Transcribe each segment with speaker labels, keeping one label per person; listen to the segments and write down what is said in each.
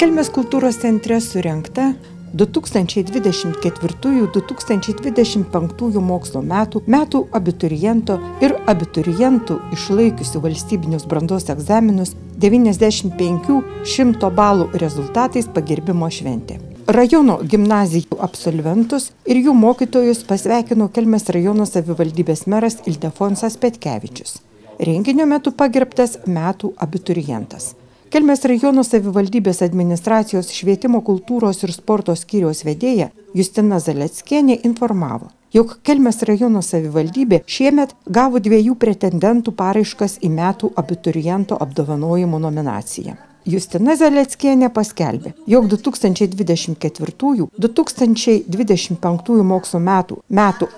Speaker 1: Kelmės kultūros centre surengta 2024-2025 mokslo metų abituriento ir abiturientų išlaikiusių valstybinius brandos egzaminus 95-100 balų rezultatais pagerbimo šventė. Rajono gimnazijų absolventus ir jų mokytojus pasveikino Kelmės rajono savivaldybės meras Ildefonsas Petkevičius. Renginio metu pagerbtas metų abiturientas. Kelmės rajono savivaldybės administracijos švietimo, kultūros ir sporto skyriaus vedėja Justina Zaleckienė informavo, jog Kelmės rajono savivaldybė šiemet gavo 2 pretendentų paraiškas į metų abituriento apdovanojimo nominaciją. Justina Zaleckienė paskelbė, jog 2024-2025 mokslo metų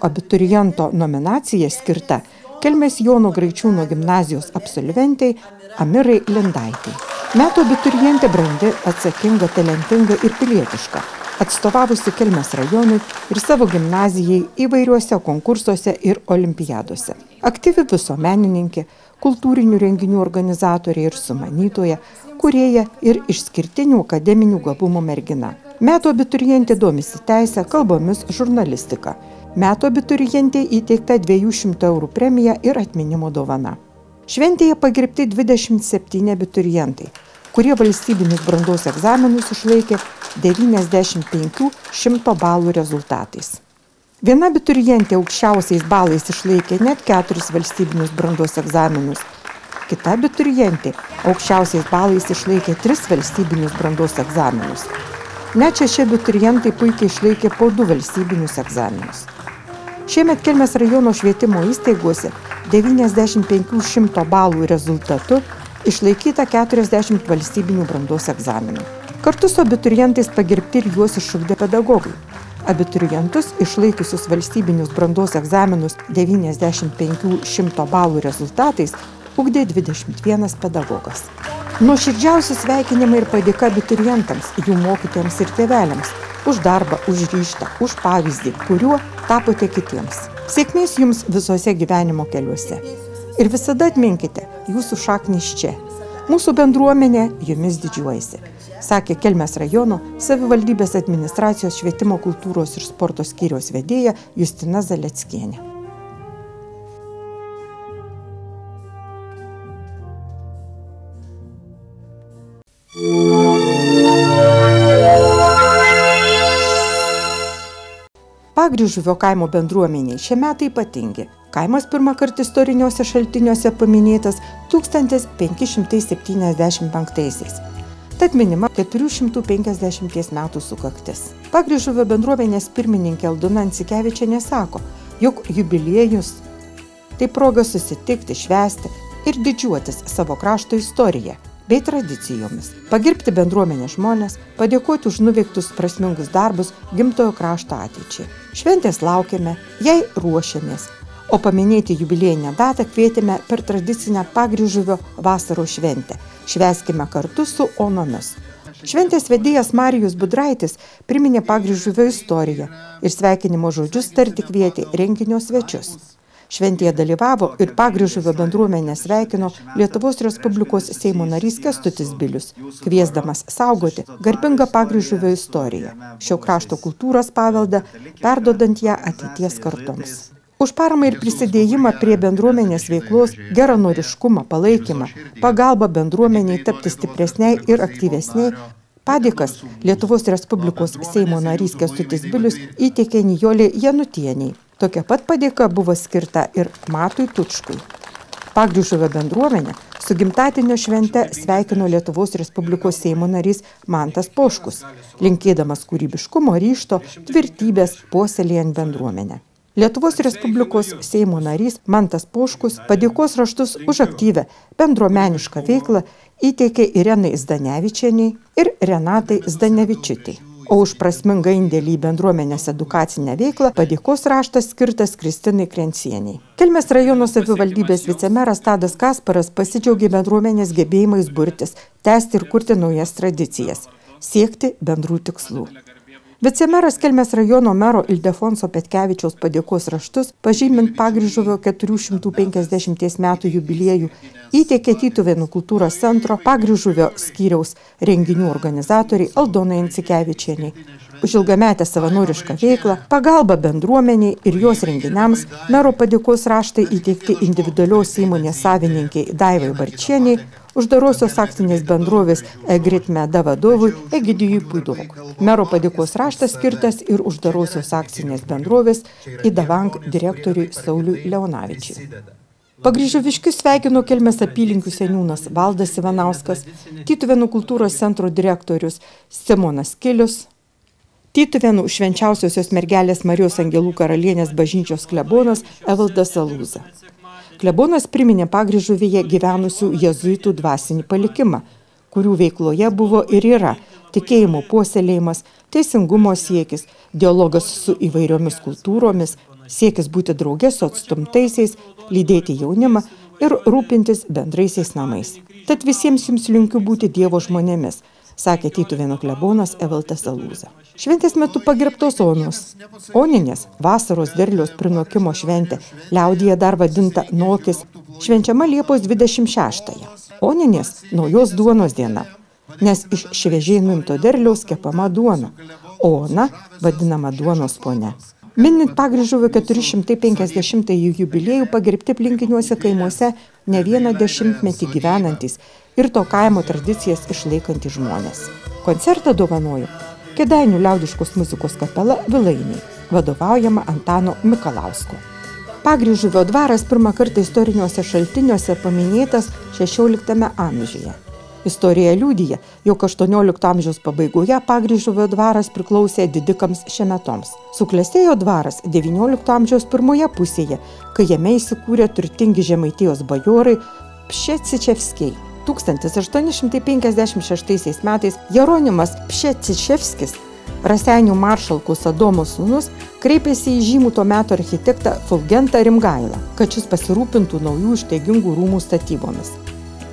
Speaker 1: abituriento nominacija skirta Kelmės Jono Graičiūno gimnazijos absolventai Amirai Lindaitei. Metų abiturientė brandi, atsakinga, talentinga ir pilietiška, atstovavusi Kelmės rajonui ir savo gimnazijai įvairiuose konkursuose ir olimpiadose. Aktyvi visuomenininkė, kultūrinių renginių organizatorė ir sumanytoja, kūrėja ir išskirtinių akademinių gabumų mergina. Metų abiturientė domisi teise, kalbomis, žurnalistika. Metų abiturientė įteikta 200 eurų premija ir atminimo dovana. Šventėje pagerbti 27 abiturientai, kurie valstybinius brandos egzaminus išlaikė 95-100 balų rezultatais. Viena abiturientė aukščiausiais balais išlaikė net 4 valstybinius brandos egzaminus. Kita abiturientė aukščiausiais balais išlaikė 3 valstybinius brandos egzaminus. Net 6 abiturientai puikiai išlaikė po 2 valstybinius egzaminus. Šiemet Kelmės rajono švietimo įstaigose 95-100 balų rezultatu išlaikyta 40 valstybinių brandos egzaminų. Kartu su abiturientais pagerbti ir juos išugdė pedagogai. Abiturientus išlaikiusius valstybinius brandos egzaminus 95-100 balų rezultatais ugdė 21 pedagogas. Nuoširdžiausi sveikinimai ir padėka abiturientams, jų mokytojams ir tėveliams už darbą, už ryžtą, už pavyzdį, kuriuo tapote kitiems. Sėkmės jums visose gyvenimo keliuose. Ir visada atminkite, jūsų šaknys čia. Mūsų bendruomenė jumis didžiuojasi, sakė Kelmės rajono savivaldybės administracijos švietimo, kultūros ir sporto skyriaus vedėja Justina Zaleckienė. Pagryžuvio kaimo bendruomeniai šie metai ypatingi. Kaimas pirmąkart istoriniuose šaltiniuose paminėtas 1575-aisiais. Tad minima 450 metų sukaktis. Pagryžuvio bendruomenės pirmininkė Aldona Ancikevičienė sako, jog jubiliejus tai proga susitikti, švęsti ir didžiuotis savo krašto istoriją bei tradicijomis, pagerbti bendruomenės žmonės, padėkoti už nuveiktus prasmingus darbus gimtojo krašto ateičiai. Šventės laukiame, jai ruošiamės, o paminėti jubiliejinę datą kvietėme per tradicinę Pagryžuvio vasaros šventę. Švęskime kartu su onomis. Šventės vedėjas Marijus Budraitis priminė Pagryžuvio istoriją ir sveikinimo žodžius tarti kvietė renginio svečius. Šventėje dalyvavo ir Pagryžuvio bendruomenę sveikino Lietuvos Respublikos Seimo narys Kęstutis Bilius, kviesdamas saugoti garbingą Pagryžuvio istoriją, šio krašto kultūros paveldą, perdodant ją ateities kartoms. Už paramą ir prisidėjimą prie bendruomenės veiklos, geranoriškumą, palaikymą, pagalbą bendruomeniai tapti stipresniai ir aktyvesniai, padėkas Lietuvos Respublikos Seimo narys Kęstutis Bilius įteikė Nijolė Janutienei. Tokia pat padėka buvo skirta ir Matui Tučkui. Pagryžuvio bendruomenę su gimtadienio švente sveikino Lietuvos Respublikos Seimo narys Mantas Poškus, linkėdamas kūrybiškumo, ryžto, tvirtybės puoselėjant bendruomenę. Lietuvos Respublikos Seimo narys Mantas Poškus padėkos raštus už aktyvę bendruomenišką veiklą įteikė Irenai Zdanevičienei ir Renatai Zdanevičiūtei. O už prasmingą indėlį į bendruomenės edukacinę veiklą padėkos raštas skirtas Kristinai Krencieniai. Kelmės rajono savivaldybės vicemeras Tadas Kasparas pasidžiaugė bendruomenės gebėjimais burtis, tęsti ir kurti naujas tradicijas, siekti bendrų tikslų. Vicemeras Kelmės rajono mero Ildefonso Petkevičiaus padėkos raštus, pažymint Pagryžuvio 450 metų jubiliejų, įteikė Tytuvėnų kultūros centro Pagryžuvio skyriaus renginių organizatoriai Aldonai Incikevičienei. Už ilgametę savanorišką veiklą, pagalbą bendruomeniai ir jos renginiams mero padėkos raštai įteikti individualios įmonės savininkiai Daivai Barčieniai, uždarosios akcinės bendrovės Egrit Meda vadovui Egidijui Puidok. Mero padėkos raštas skirtas ir uždarosios akcinės bendrovės Idavank direktoriui Sauliui Leonavičiui. Pagryžuviškius sveikino Kelmės apylinkių seniūnas Valdas Ivanauskas, Tytuvėnų kultūros centro direktorius Simonas Kilius, Tytuvėnų švenčiausiosios mergelės Marijos Angelų karalienės bažnyčios klebonas Evaldas Alūza. Klebonas priminė Pagryžuvyje gyvenusių jėzuitų dvasinį palikimą, kurių veikloje buvo ir yra tikėjimo puoselėjimas, teisingumo siekis, dialogas su įvairiomis kultūromis, siekis būti drauge su atstumtaisiais, lydėti jaunimą ir rūpintis bendraisiais namais. Tad visiems jums linkiu būti Dievo žmonėmis, sakė Tytuvėnų klebonas Evaldas Alūza. Šventės metu pagerbtos onos. Oninės, vasaros derliaus prinokimo šventė, liaudyje dar vadinta Nokis, švenčiama Liepos 26-ąją. Oninės naujos duonos diena, nes iš šviežiai nuimto derliaus kepama duona. Ona vadinama duonos ponia. Minint Pagryžuvio 450-ąjį jubiliejų pagerbti aplinkiniuose kaimuose ne vieną dešimtmetį gyvenantys ir to kaimo tradicijas išlaikantys žmonės. Koncertą dovanojo Kėdainių liaudiškos muzikos kapela Vilainiai, vadovaujama Antano Mikalausko. Pagryžuvio dvaras pirmą kartą istoriniuose šaltiniuose paminėtas 16 amžiuje. Istorija liudija, jog 18 amžiaus pabaigoje Pagryžuvio dvaras priklausė didikams šemetoms. Suklestėjo dvaras 19 amžiaus pirmoje pusėje, kai jame įsikūrė turtingi Žemaitijos bajorai Pšecičevskiai. 1856 metais Jeronimas Pšecičevskis, Raseinių maršalkos Adomo sūnus, kreipėsi į žymų to meto architektą Fulgentą Rimgailą, kad šis pasirūpintų naujų ištaigingų rūmų statybomis.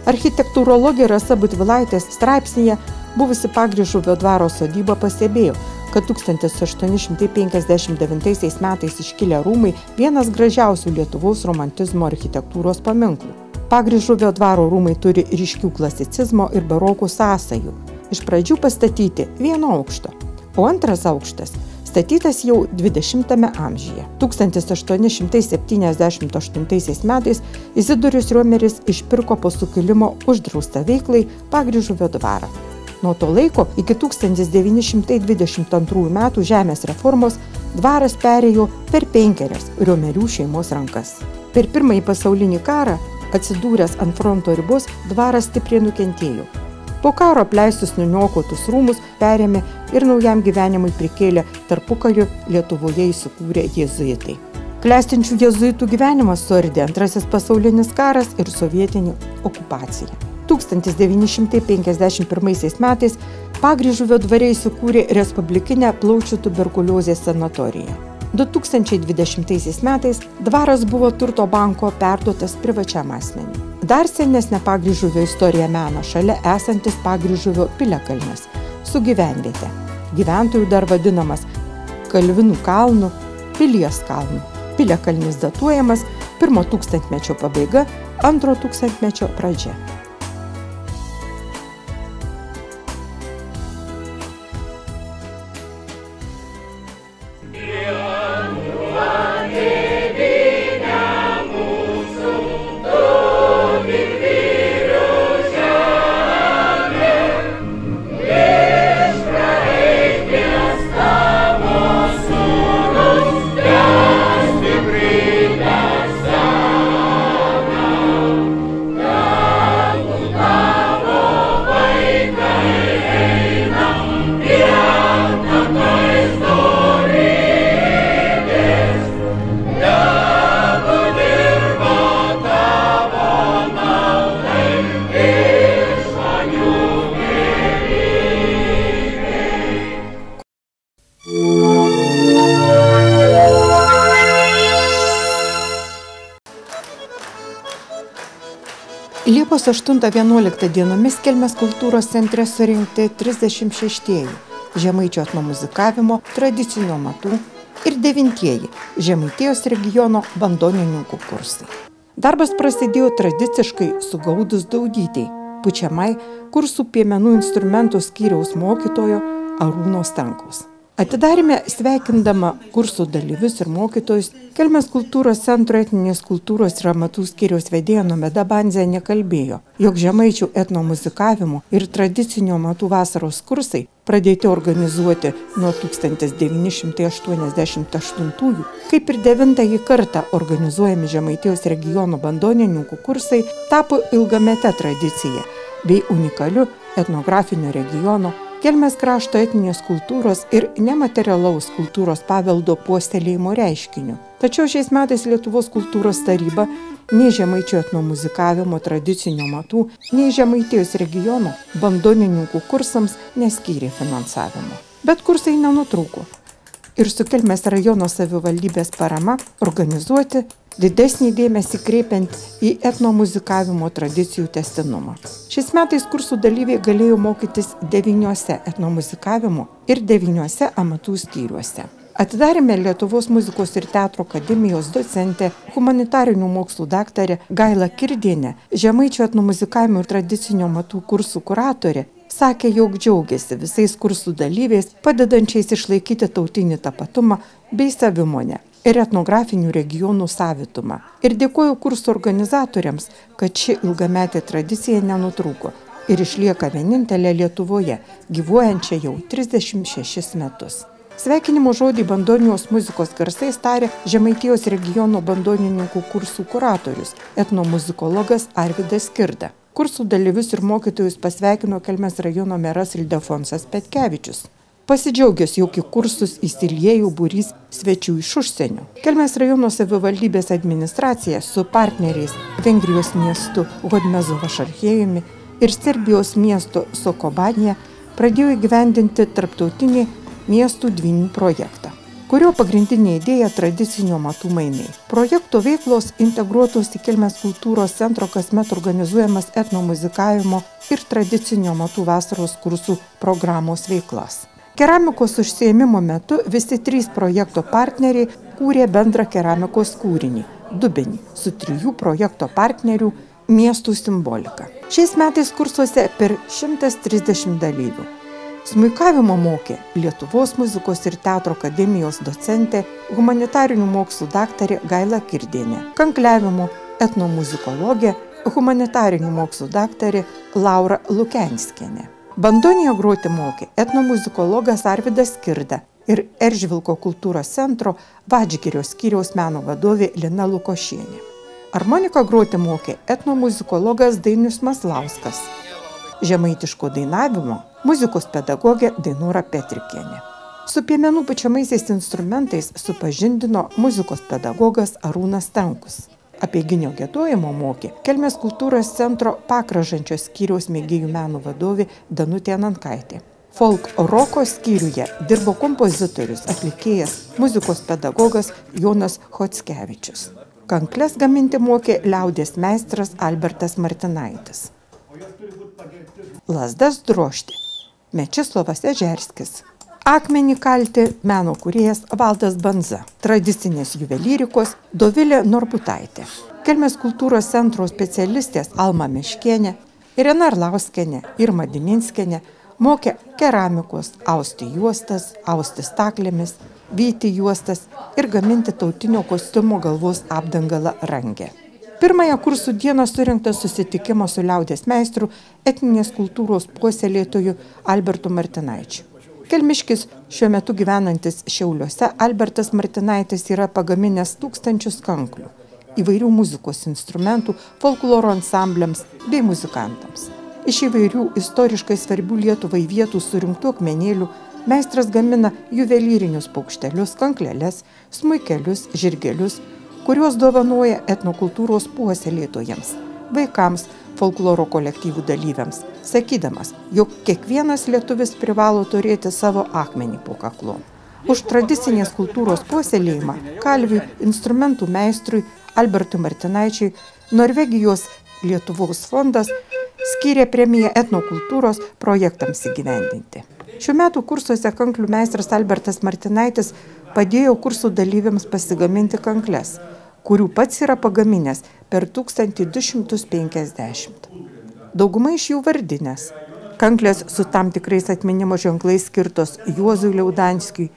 Speaker 1: Architektūrologė Rasa Butvilaitės straipsnyje buvusi Pagryžuvio dvaro sodyba pastebėjo, kad 1859 metais iškilę rūmai vienas gražiausių Lietuvos romantizmo architektūros paminklų. Pagryžuvio dvaro rūmai turi ryškių klasicizmo ir baroko sąsajų. Iš pradžių pastatyti vieno aukšto, o antras aukštas statytas jau 20 amžiuje. 1878 metais Izidorius Riomeris išpirko po sukilimo uždraustą veiklai Pagryžuvio dvarą. Nuo to laiko iki 1922 metų žemės reformos dvaras perėjo per 5 Riomerių šeimos rankas. Per Pirmąjį pasaulinį karą atsidūręs ant fronto ribos, dvaras stipriai nukentėjo. Po karo apleistus nuniokotus rūmus perėmė ir naujam gyvenimui prikėlė tarpukariu Lietuvoje įsikūrė jėzuitai. Klestinčių jėzuitų gyvenimas suardė Antrasis pasaulinis karas ir sovietinė okupacija. 1951 metais Pagryžuvio dvare įsikūrė Respublikinę plaučių tuberkuliozės sanatoriją. 2020 metais dvaras buvo turto banko perduotas privačiam asmeniui. Dar senesnė Pagryžuvio istorija mena šalia esantis Pagryžuvio piliakalnis su gyvenviete. Gyventojų dar vadinamas Kalvinų kalnu, Pilies kalnu. Piliakalnis datuojamas 1 tūkstantmečio pabaiga, 2 tūkstantmečio pradžia. Liepos 8-11 dienomis Kelmės kultūros centre surinkti 36-ieji žemaičių etnomuzikavimo tradicinio amatų ir 9 Žemaitijos regiono bandonininkų kursai. Darbas prasidėjo tradiciškai sugaudus Daudytei, pučiamai kursų piemenų instrumentų skyriaus mokytojo Arūno Stankaus. Atidarėme sveikindama kursų dalyvius ir mokytojus, Kelmės kultūros centro etninės kultūros ir amatų skyriaus vedėja Nomeda Bandzė kalbėjo, jog žemaičių etnomuzikavimo ir tradicinio amatų vasaros kursai pradėti organizuoti nuo 1988, kaip ir 9 kartą organizuojami Žemaitijos regiono bandonininkų kursai, tapo ilgamete tradicija bei unikaliu etnografinio regiono, Kelmės krašto etninės kultūros ir nematerialaus kultūros paveldo puoselėjimo reiškiniu. Tačiau šiais metais Lietuvos kultūros taryba nei žemaičių etnomuzikavimo tradicinio amatų, nei Žemaitijos regiono bandonininkų kursams neskyrė finansavimo. Bet kursai nenutrūko ir su Kelmės rajono savivaldybės parama organizuoti didesnį dėmesį kreipiant į etnomuzikavimo tradicijų tęstinumą. Šiais metais kursų dalyviai galėjo mokytis 9 etnomuzikavimo ir 9 amatų skyriuose. Atidarėme Lietuvos muzikos ir teatro akademijos docentė, humanitarinių mokslų daktarė Gaila Kirdienė, žemaičių etnomuzikavimo ir tradicinio amatų kursų kuratorė, sakė, jog džiaugiasi visais kursų dalyviais, padedančiais išlaikyti tautinį tapatumą bei savimonę ir etnografinių regionų savitumą. Ir dėkoju kursų organizatoriams, kad ši ilgametė tradicija nenutrūko ir išlieka vienintelė Lietuvoje, gyvuojančia jau 36 metus. Sveikinimo žodį bandonijos muzikos garsais tarė Žemaitijos regiono bandonininkų kursų kuratorius, etnomuzikologas Arvydas Skirda. Kursų dalyvius ir mokytojus pasveikino Kelmės rajono meras Ildefonsas Petkevičius. Pasidžiaugęs, jog į kursus įsiliejo būrys svečių iš užsienio. Kelmės rajono savivaldybės administracija su partneriais Vengrijos miestu Hodmezovašarchėjumi ir Serbijos miesto Sokobanija pradėjo įgyvendinti tarptautinį miestų dvynių projektą, kurio pagrindinė idėja tradicinio amatų mainai. Projekto veiklos integruotos į Kelmės kultūros centro kasmet organizuojamas etnomuzikavimo ir tradicinio amatų vasaros kursų programos veiklas. Keramikos užsiėmimo metu visi 3 projekto partneriai kūrė bendrą keramikos kūrinį – dubenį su 3 projekto partnerių miestų simbolika. Šiais metais kursuose per 130 dalyvių. Smuikavimo mokė Lietuvos muzikos ir teatro akademijos docentė, humanitarinių mokslų daktarė Gaila Kirdienė, kankliavimo etnomuzikologė, humanitarinių mokslų daktarė Laura Lukenskienė. Bandoniją groti mokė etnomuzikologas Arvydas Skirda ir Eržvilko kultūros centro Vadžgirio skyriaus meno vadovė Lina Lukošienė. Armoniką groti mokė etnomuzikologas Dainius Maslauskas. Žemaitiško dainavimo muzikos pedagogė Dainora Petrikienė. Su piemenų pučiamaisiais instrumentais supažindino muzikos pedagogas Arūnas Stankus. Apeiginio giedojimo mokė Kelmės kultūros centro Pakražančios skyriaus mėgėjų meno vadovė Danutė Nankaitė. Folk roko skyriuje dirbo kompozitorius, atlikėjas, muzikos pedagogas Jonas Chockevičius. Kankles gaminti mokė liaudies meistras Albertas Martinaitis. Lazdas drožti Mečislovas Ežerskis. Akmenį kalti meno kūrėjas Valdas Banza, tradicinės juvelyrikos Dovilė Norbutaitė, Kelmės kultūros centro specialistės Alma Meškienė, Irena Arlauskienė ir Madininskienė mokė keramikos, austi juostas, austi staklėmis, vyti juostas ir gaminti tautinio kostiumo galvos apdangalą rangę. Pirmąją kursų dieną surinktas susitikimas su liaudies meistru etninės kultūros puoselėtoju Albertu Martinaičiu. Kelmiškis šiuo metu gyvenantis Šiauliuose Albertas Martinaitis yra pagaminęs tūkstančius kanklių, įvairių muzikos instrumentų, folkloro ansambliams bei muzikantams. Iš įvairių istoriškai svarbių Lietuvai vietų surinktų akmenėlių meistras gamina juvelyrinius paukštelius, kankleles, smuikelius, žirgelius, kuriuos dovanoja etnokultūros puoselėtojams, vaikams, folkloro kolektyvų dalyviams, sakydamas, jog kiekvienas lietuvis privalo turėti savo akmenį po kaklu. Už tradicinės kultūros puoselėjimą kalviui, instrumentų meistrui Albertui Martinaičiui Norvegijos Lietuvos fondas skyrė premiją etnokultūros projektams įgyvendinti. Šių metų kursuose kanklių meistras Albertas Martinaitis padėjo kursų dalyviams pasigaminti kankles, kurių pats yra pagaminęs per 1250. Dauguma iš jų vardinės. Kanklės su tam tikrais atminimo ženklais skirtos Juozui Liaudanskiui,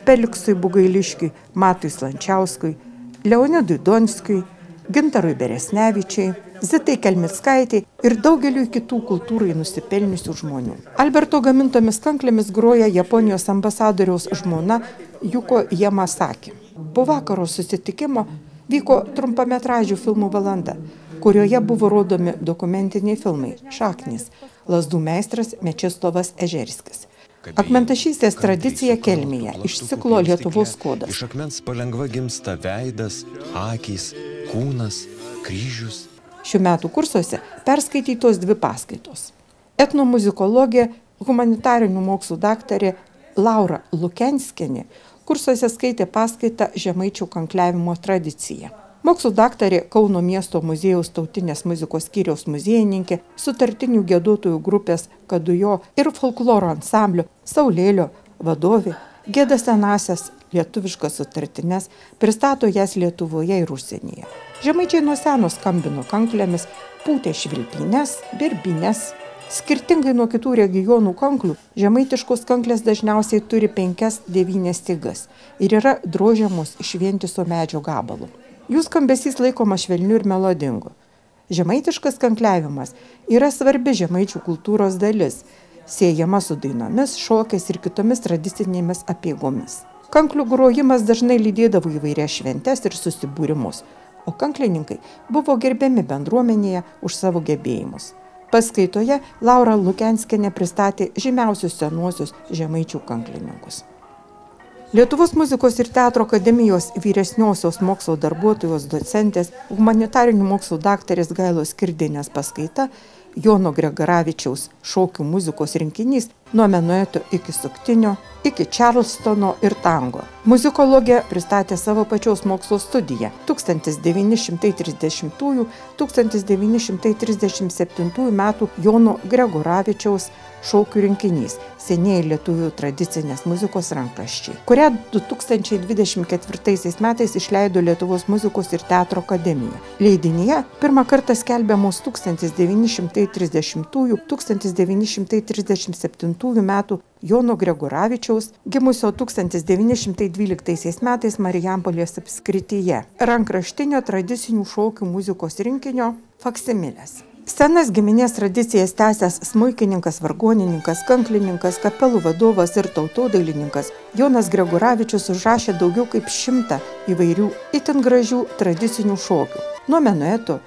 Speaker 1: Peliksui Bugailiškiui, Matui Slančiauskui, Leonidui Donskiui, Gintarui Beresnevičiai, Zitai Kelmickaitei ir daugeliui kitų kultūrai nusipelniusių žmonių. Alberto gamintomis kanklėmis groja Japonijos ambasadoriaus žmona Juko Yamasaki. Po vakaro susitikimo vyko trumpametražių filmų valanda, kurioje buvo rodomi dokumentiniai filmai Šaknys, Lazdų meistras Mečislovas Ežerskis. Akmentašystės tradicija Kelmėje iš ciklo Lietuvos kodas.
Speaker 2: Iš akmens palengva gimsta veidas, akys, kūnas, kryžius.
Speaker 1: Šių metų kursuose perskaitytos 2 paskaitos. Etnomuzikologė, humanitarinių mokslų daktarė Laura Lukenskienė kursuose skaitė paskaitą Žemaičių kankliavimo tradicija. Mokslų daktarė Kauno miesto muziejaus tautinės muzikos skyriaus muziejininkė, sutartinių giedotojų grupės Kadujo ir folkloro ansamblio Saulėlio vadovė gieda senąsias lietuviškas sutartines, pristato jas Lietuvoje ir užsienyje. Žemaičiai nuo seno skambino kanklėmis, pūtė švilpynes, birbines. Skirtingai nuo kitų regionų kanklių, žemaitiškos kanklės dažniausiai turi 5-9 stygas ir yra drožiamos iš vientiso medžio gabalų. Jų skambesys laikomas švelniu ir melodingu. Žemaitiškas kankliavimas yra svarbi žemaičių kultūros dalis, siejama su dainomis, šokiais ir kitomis tradicinėmis apeigomis. Kanklių grojimas dažnai lydėdavo įvairias šventes ir susibūrimus, o kanklininkai buvo gerbiami bendruomenėje už savo gebėjimus. Paskaitoje Laura Lukenskienė pristatė žymiausius senuosius žemaičių kanklininkus. Lietuvos muzikos ir teatro akademijos vyresniosios mokslo darbuotojos docentės, humanitarinių mokslų daktarės Gailos Kirdienės paskaita Jono Gregaravičiaus šokių muzikos rinkinys nuo menueto iki suktinio, iki Čarlstono ir tango. Muzikologė pristatė savo pačios mokslo studiją 1930–1937 metų Jono Gregaravičiaus šokių rinkinys Senieji lietuvių tradicinės muzikos rankraščiai, kurią 2024 metais išleido Lietuvos muzikos ir teatro akademija. Leidinyje pirmą kartą skelbiamos 1930–1937 metų Jono Gregaravičiaus, gimusio 1912 metais Marijampolės apskrityje, rankraštinio tradicinių šokių muzikos rinkinio faksimilės. Senas giminės tradicijas tęsęs smuikininkas, vargonininkas, kanklininkas, kapelų vadovas ir tautodailininkas Jonas Gregaravičius užrašė daugiau kaip 100 įvairių itin gražių tradicinių šokių. Nuo menueto,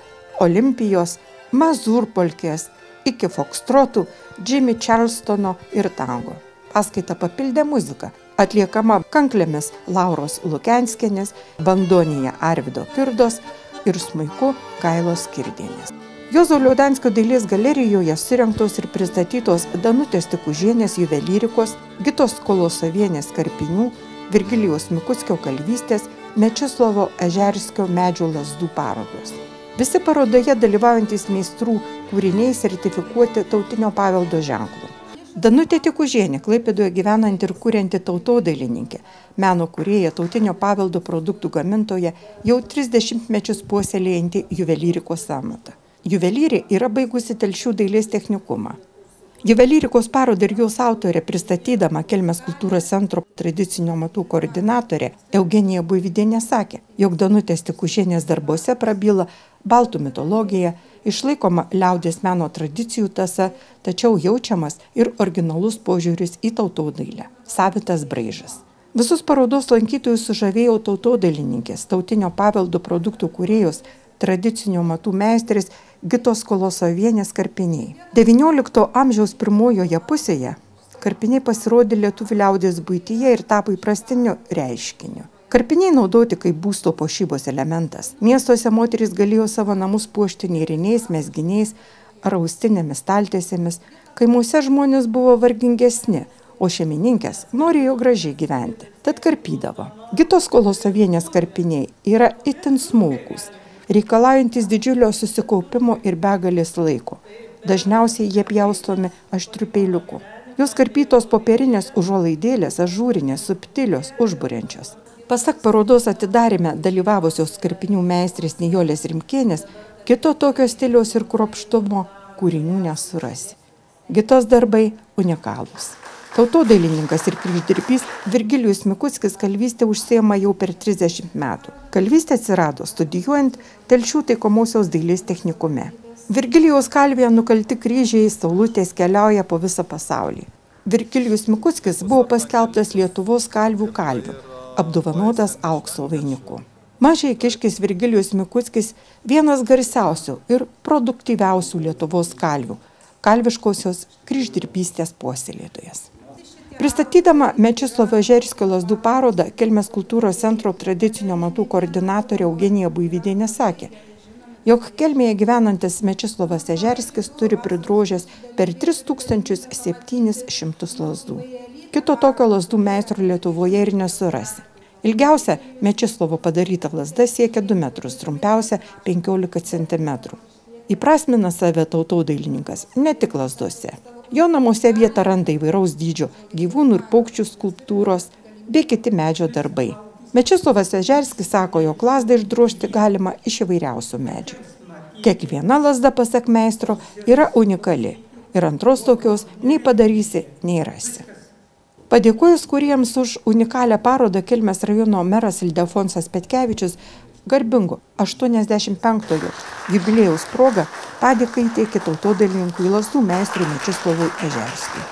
Speaker 1: olimpijos, mazurpolkės iki fokstrotų, Jimmy Charlestono ir tango. Paskaitą papildė muzika, atliekama kanklėmis Lauros Lukenskienės, bandonija Arvydo Pirdos ir smuiku Gailos Kirdienės. Juozo Liaudanskio dailės galerijoje surengtos ir pristatytos Danutės Tikužienės juvelyrikos, Gitos Kolosovienės karpinių, Virgilijaus Mikuckio kalvystės, Mečislovo Ežerskio medžio lazdų parodos. Visi parodoje dalyvaujantys meistrų kūriniai sertifikuoti tautinio paveldo ženklu. Danutė Tikužienė, Klaipėdoje gyvenanti ir kurianti tautodailininkė, meno kūrėja, tautinio paveldo produktų gamintoja, jau 30 mečius puoselėjanti juvelyrikos amatą. Juvelyrė yra baigusi Telšių dailės technikumą. Juvelyrikos parodą ir jos autorė, pristatydama Kelmės kultūros centro tradicinio amatų koordinatorė Eugenija Buivydienė sakė, jog Danutės Tikužienės darbuose prabyla baltų mitologija, išlaikoma liaudies meno tradicijų tąsa, tačiau jaučiamas ir originalus požiūris į tautodailę, savitas braižas. Visus parodos lankytojus sužavėjo tautodailininkės, tautinio paveldo produktų kūrėjos, tradicinio amatų meistrės Gitos Kolosovienės karpiniai. XIX amžiaus pirmojoje pusėje karpiniai pasirodė lietuvių liaudies buityje ir tapo įprastiniu reiškiniu. Karpiniai naudoti kaip būsto puošybos elementas. Miestuose moterys galėjo savo namus puošti nėriniais, mezginiais ar austinėmis staltiesėmis. Kaimuose žmonės buvo vargingesni, o šeimininkės norėjo gražiai gyventi, tad karpydavo. Gitos Kolosovienės karpiniai yra itin smulkūs, reikalaujantis didžiulio susikaupimo ir begalės laiko. Dažniausiai jie pjaustomi aštriu peiliuku. Jos karpytos popierinės užuolaidėlės, ažūrinės, subtilios, užburiančios. Pasak parodos atidarime dalyvavusios karpinių meistrės Nijolės Rimkienės, kito tokio stiliaus ir kruopštumo kūrinių nesurasi. Gitos darbai unikalūs. Tautodailininkas ir kryždirbys Virgilijus Mikuckis kalvystę užsiema jau per 30 metų. Kalvystė atsirado studijuojant Telšių taikomosios dailės technikume. Virgilijaus kalvėje nukalti kryžiai, saulutės keliauja po visą pasaulį. Virgilijus Mikuckis buvo paskelbtas Lietuvos kalvių kalviu, apdovanotas aukso vainiku. Mažai kiškis Virgilijus Mikuckis vienas garsiausių ir produktyviausių Lietuvos kalvių, kalviškosios kryždirbystės puoselėtojas. Pristatydama Mečislovo Ežerskio lazdų parodą, Kelmės kultūros centro tradicinio amatų koordinatorė Eugenija Buivydienė sakė, jog Kelmėje gyvenantis Mečislovas Ežerskis turi pridrožęs per 3700 lazdų. Kito tokio lazdų meistro Lietuvoje ir nesurasi. Ilgiausia Mečislovo padaryta lazda siekia 2 metrus, trumpiausia 15 cm. Įprasmina save tautodailininkas ne tik lazdose. Jo namuose vietą randa įvairaus dydžio gyvūnų ir paukščių skulptūros bei kiti medžio darbai. Mečislovas Ežerskis sako, jog lazdą išdrožti galima iš įvairiausių medžių. Kiekviena lazda, pasak meistro, yra unikali ir antros tokios nei padarysi, nei rasi. Padėkojus kūrėjams už unikalią parodą, Kelmės rajono meras Ildefonsas Petkevičius garbingo 85-ojo jubiliejaus proga padėką įteikė tautodailininkui lazdų meistrui Mečislovui Ežerskiui.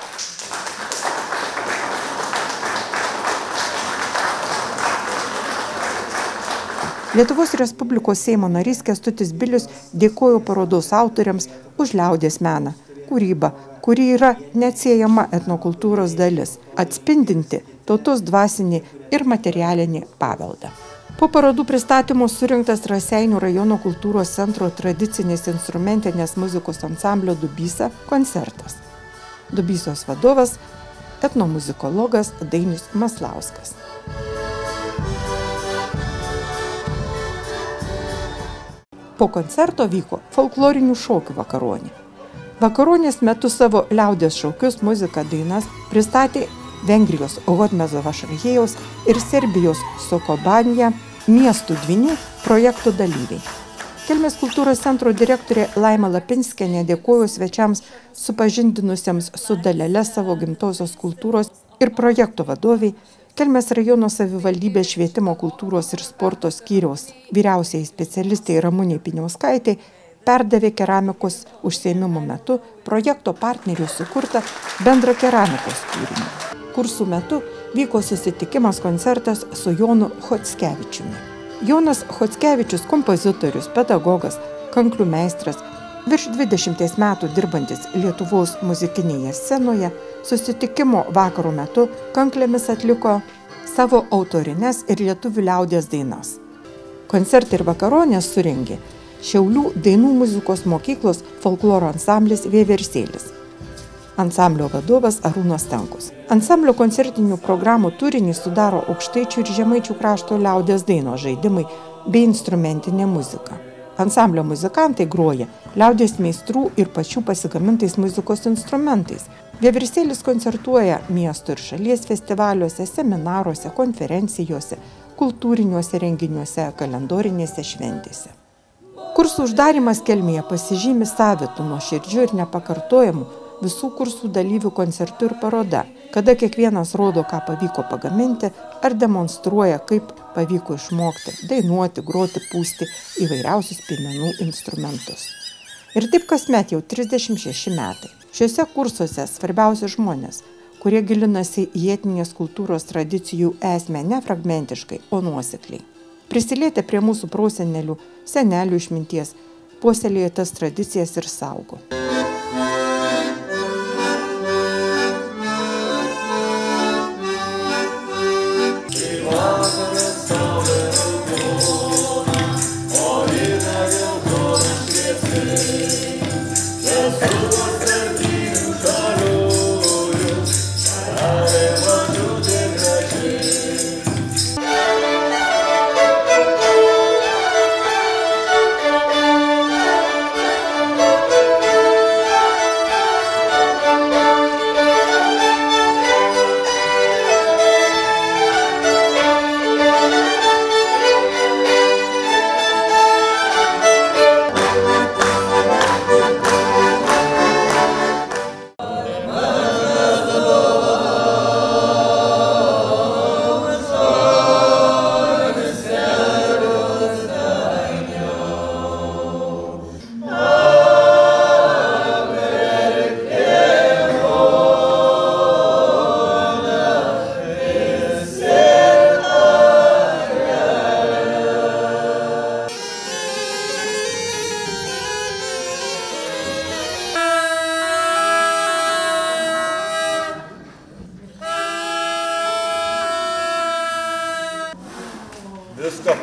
Speaker 1: Lietuvos Respublikos Seimo narys Kęstutis Bilius dėkojo parodos autoriams už liaudies meną, kūrybą, kuri yra neatsiejama etnokultūros dalis, atspindinti tautos dvasinį ir materialinį paveldą. Po parodų pristatymo surinktas Raseinių rajono kultūros centro tradicinės instrumentinės muzikos ansamblio Dubysa koncertas. Dubysos vadovas etnomuzikologas Dainius Maslauskas. Po koncerto vyko folklorinių šokių vakaronė. Vakaronės metu savo liaudies šokius, muziką, dainas pristatė Vengrijos Hodmezo Vašarhėjaus ir Serbijos Sokobanja miestų dvynių projektų dalyviai. Kelmės kultūros centro direktorė Laima Lapinskienė dėkojo svečiams supažindinusiems su dalele savo gimtosios kultūros ir projekto vadoviai Kelmės rajono savivaldybės švietimo kultūros ir sporto skyriaus vyriausiai specialistai Ramunei Piniauskaitei perdavė keramikos užsiėmimo metu projekto partnerių sukurtą bendrą keramikos kūrinį. Kursų metu vyko susitikimas koncertas su Jonu Chockevičiumi. Jonas Chockevičius – kompozitorius, pedagogas, kanklių meistras, virš 20 metų dirbantis Lietuvos muzikinėje scenoje, susitikimo vakaro metu kanklėmis atliko savo autorines ir lietuvių liaudies dainas. Koncertą ir vakaronės surengė Šiaulių dainų muzikos mokyklos folkloro ansamblis Vieversėlis. Ansamblio vadovas Arūnas Stankus. Ansamblio koncertinių programų turinį sudaro aukštaičių ir žemaičių krašto liaudies dainos, žaidimai bei instrumentinė muzika. Ansamblio muzikantai groja liaudies meistrų ir pačių pasigamintais muzikos instrumentais. Vieversėlis koncertuoja miesto ir šalies festivaliuose, seminaruose, konferencijose, kultūriniuose renginiuose, kalendorinėse šventėse. Kursų uždarymas Kelmėje pasižymi savitų, nuoširdžių ir nepakartojamų visų kursų dalyvių koncertų ir paroda, kada kiekvienas rodo, ką pavyko pagaminti ar demonstruoja, kaip pavyko išmokti, dainuoti, groti, pūsti įvairiausius piemenų instrumentus. Ir taip kasmet jau 36 metai. Šiuose kursuose svarbiausi žmonės, kurie gilinasi į etninės kultūros tradicijų esmę ne fragmentiškai, o nuosekliai. Prisilietę prie mūsų prosenelių, senelių išminties, puoselėja tas tradicijas ir saugo.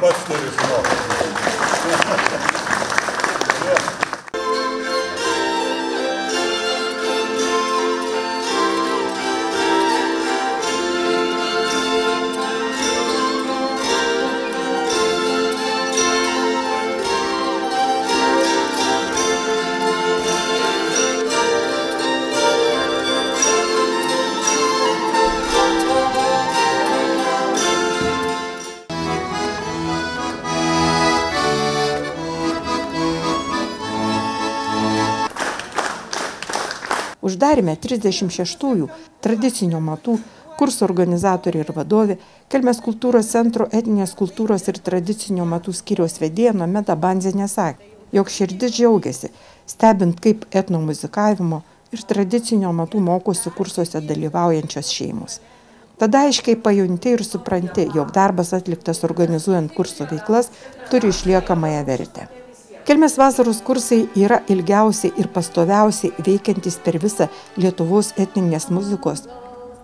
Speaker 3: pats turiu išmokti.
Speaker 1: Uždarėme 36-ųjų tradicinio matų kursų organizatorė ir vadovė, Kelmės kultūros centro etninės kultūros ir tradicinio matų skyriaus vedėja Nomeda Banzienė sakė, jog širdis džiaugiasi, stebint kaip etnomuzikavimo ir tradicinio matų mokosi kursuose dalyvaujančios šeimos. Tada aiškiai pajunti ir supranti, jog darbas atliktas organizuojant kurso veiklas turi išliekamąją vertę. Kelmės vasaros kursai yra ilgiausiai ir pastoviausiai veikiantys per visą Lietuvos etninės muzikos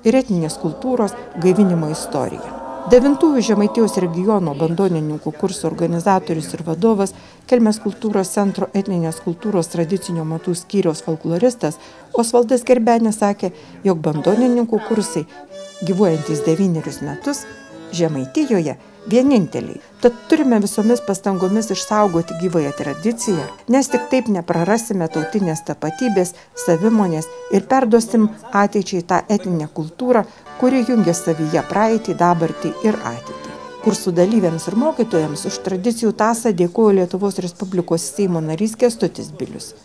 Speaker 1: ir etninės kultūros gaivinimo istoriją. 9-ųjų Žemaitijos regiono bandonininkų kursų organizatorius ir vadovas, Kelmės kultūros centro etninės kultūros tradicinio matų skyriaus folkloristas Osvaldas Gerbenis sakė, jog bandonininkų kursai, gyvuojantys 9 metus, Žemaitijoje vieninteliai. Tad turime visomis pastangomis išsaugoti gyvąją tradiciją, nes tik taip neprarasime tautinės tapatybės, savimonės ir perduosim ateičiai tą etninę kultūrą, kuri jungia savyje praeitį, dabartį ir ateitį. Kursų dalyviams ir mokytojams už tradicijų tąsą dėkojo Lietuvos Respublikos Seimo narys Kęstutis Bilius.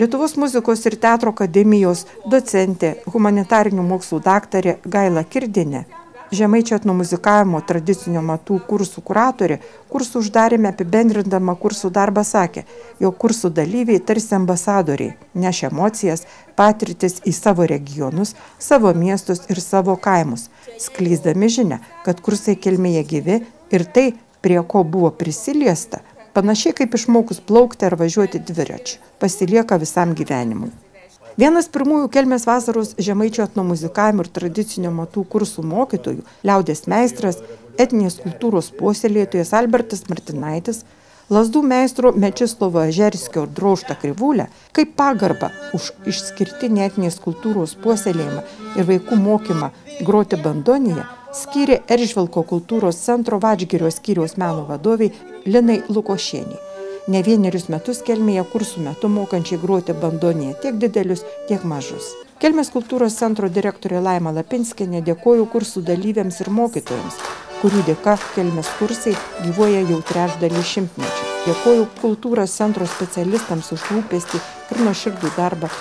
Speaker 1: Lietuvos muzikos ir teatro akademijos docentė, humanitarinių mokslų daktarė Gaila Kirdinė, Žemaičio etnomuzikavimo tradicinio matų kursų kuratorė, kursų uždarėme apibendrindama kursų darbą sakė, jog kursų dalyviai tarsi ambasadoriai, neš emocijas, patirtis į savo regionus, savo miestus ir savo kaimus, skleisdami žinią, kad kursai Kelmėje gyvi ir tai, prie ko buvo prisiliesta, panašiai kaip išmokus plaukti ar važiuoti dviračiu, pasilieka visam gyvenimui. Vienas pirmųjų Kelmės vasaros žemaičio etnomuzikavimo ir tradicinio matų kursų mokytojų, liaudies meistras, etninės kultūros puoselėtojas Albertas Martinaitis, lazdų meistro Mečislovo Ežerskio ir Drožta Krivulė, kaip pagarbą už išskirtinį etninės kultūros puoselėjimą ir vaikų mokymą groti bandoniją, skyrė Eržvelko kultūros centro Vadžgirio skyriaus meno vadoviai Linai Lukošienei. Ne 1 metus Kelmėje kursų metu mokančiai groti bandoniją tiek didelius, tiek mažus. Kelmės kultūros centro direktorė Laima Lapinskienė dėkojo kursų dalyviams ir mokytojams, kurių dėka Kelmės kursai gyvuoja jau 3/3 šimtmečio. Dėkoju kultūros centro specialistams už rūpestį ir nuoširdų darbą.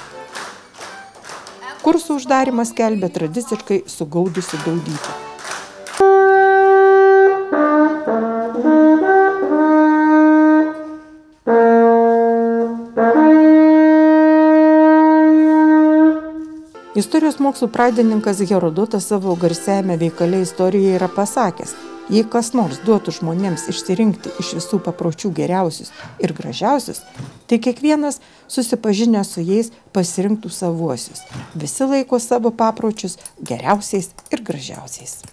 Speaker 1: Kursų uždarimą skelbė tradiciškai sugaudusi Daudytė. Istorijos mokslų pradininkas Herodotas savo garsiajame veikale Istorijoje yra pasakęs, jei kas nors duotų žmonėms išsirinkti iš visų papročių geriausius ir gražiausius, tai kiekvienas susipažinęs su jais pasirinktų savuosius. Visi laiko savo papročius geriausiais ir gražiausiais.